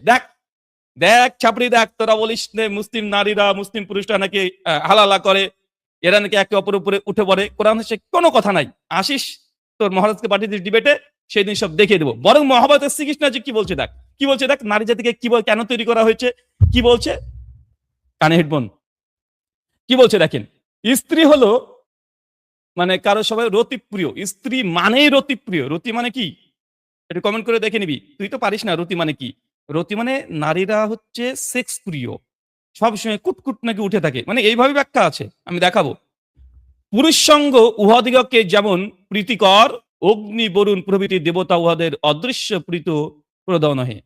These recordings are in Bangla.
দেখ দেখ ছাপড়ি দেখ, তোরা বলিস মুসলিম নারীরা মুসলিম পুরুষরা নাকি হালালা করে, এরা নাকি একে অপর উপরে উঠে পড়ে। কোরআন সে কোনো কথা নাই। আসিস তোর মহারাজকে পাঠিয়ে দিস ডিবেটে, সেই দিন সব দেখিয়ে দেবো। বরং মহাভারত শ্রীকৃষ্ণ যে কি বলছে দেখ, কি বলছে দেখ, নারী জাতিকে কি কেন তৈরি করা হয়েছে, কি বলছে, কানে হেডফোন কি বলছে দেখেন। স্ত্রী হলো মানে কারো সবাই রতিপ্রিয়, স্ত্রী মানেই রতিপ্রিয়। রতি মানে কি একটু কমেন্ট করে দেখে নিবি, তুই তো পারিস না রতি মানে কি। রতি মানে নারীরা হচ্ছে সেক্স প্রিয়, সবসময় কুটকুট নাকি উঠে থাকে, মানে এইভাবে ব্যাখ্যা আছে, আমি দেখাবো। পুরুষ সঙ্গ উহাদিগকে যেমন প্রীতিকর, অগ্নি বরুণ প্রভৃতি দেবতা উহাদের অদৃশ্য প্রীত প্রদনহে।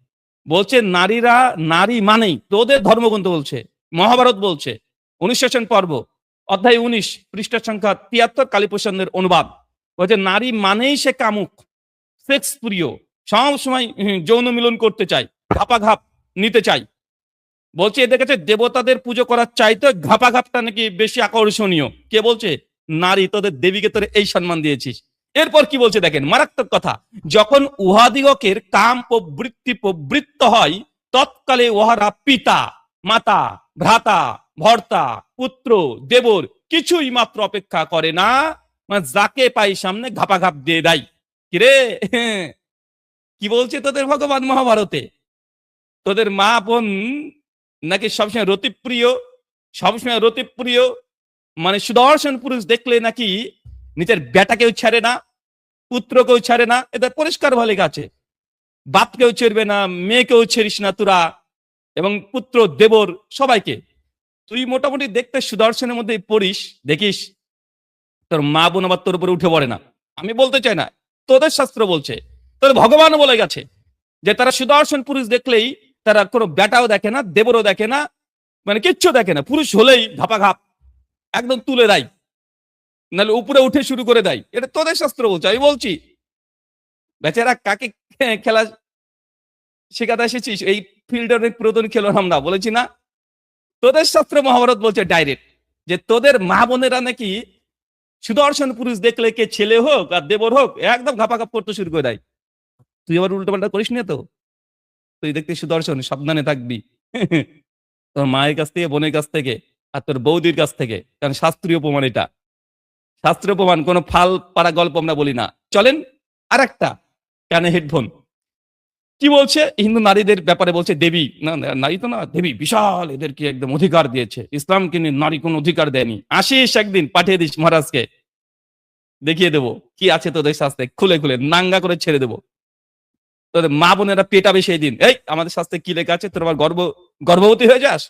বলছে নারীরা, নারী মানেই, তোদের ধর্মগ্রন্থ বলছে, মহাভারত বলছে, অনুশাসন পর্ব অধ্যায় 19 পৃষ্ঠা সংখ্যা 73, কালীপ্রসন্নের অনুবাদ। বলছে নারী মানেই সে কামুক, সেক্স প্রিয়, সব সময় যৌন মিলন করতে চাই, ঘাপাঘাপ নিতে চাই। বলছে এদের কাছে দেবতাদের পুজো করার চাইতে ঘাপাঘাপটা নাকি বেশি আকর্ষণীয়। কে বলছে? নারী। তোদের দেবীকে তোর এই সম্মান দিয়েছিস। এরপর কি বলছে দেখেন, মারাত্মক কথা। যখন উহাদিগকের কাম প্রবৃত্তি প্রবৃত্ত হয়, তৎকালে উহারা পিতা মাতা ভ্রাতা ভর্তা পুত্র দেবর কিছুই মাত্র অপেক্ষা করে না, মানে যাকে পাই সামনে ঘাপাঘাপ দিয়ে দেয়। কিরে কি বলছে তোদের ভগবান মহাভারতে? তোদের মা বোন নাকি সবসময় রতিপ্রিয়, সবসময় রতিপ্রিয়, মানে সুদর্শন পুরুষ দেখলে নাকি নিজের বেটাকেও ছাড়ে না, পুত্রকেও ছাড়ে না। এদের পরিষ্কার ভালো আছে, বাপকেও ছেড়বে না, মেয়েকেও ছেড়িস না তোরা, এবং পুত্র দেবর সবাইকে। তুই মোটামুটি দেখতে সুদর্শনের মধ্যে পড়িস, দেখিস তোর মা বোন আবার তোর উপরে উঠে পড়ে না। আমি বলতে চাই না, তোদের শাস্ত্র বলছে, তোর ভগবান বলে গেছে যে তারা সুদর্শন পুরুষ দেখলেই তারা কোনো বেটাও দেখে না, দেবরও দেখে না, মানে কিচ্ছু দেখে না, পুরুষ হলেই ঘাপাঘাপ একদম তুলে দেয়, নাহলে উপরে উঠে শুরু করে দেয়। এটা তোদের শাস্ত্র বলছে, আমি বলছি বেচারা কাকে খেলা শেখাতে এসেছিস? এই ফিল্ডের অনেক পুরাতন খেলোয়াড় আমরা, বলেছি না? তোদের শাস্ত্র মহাভারত বলছে ডাইরেক্ট যে তোদের মা বোনেরা নাকি সুদর্শন পুরুষ দেখলে, কে ছেলে হোক আর দেবর হোক, একদম ঘাপাঘাপ করতে শুরু করে দেয়। তুই আবার উল্টো পাল্টা করিস না তো? তুই দেখতে সুদর্শন, সাবধানে থাকবি তোর মায়ের কাছ থেকে, বোনের কাছ থেকে, আর তোর বৌদির কাছ থেকে, কারণ শাস্ত্রীয় প্রমাণ এটা, শাস্ত্রীয় প্রমাণ, কোনো ফাল পাড়া গল্প আমরা বলি না। চলেন আর একটা, কানে হেডফোন কি বলছে হিন্দু নারীদের ব্যাপারে। বলছে দেবী, না নারী তো না, দেবী বিশাল, এদেরকে একদম অধিকার দিয়েছে, ইসলামকে নারী কোনো অধিকার দেয়নি। আসিস একদিন, পাঠিয়ে দিস মহারাজকে, দেখিয়ে দেবো কি আছে তোদের শাস্ত্রে, খুলে খুলে নাঙ্গা করে ছেড়ে দেবো। তোদের মা বোনেরা পেটাবে সেই দিন, এই আমাদের শাস্ত্রে কি লেখা আছে, তোর আবার গর্ভবতী হয়ে যাস,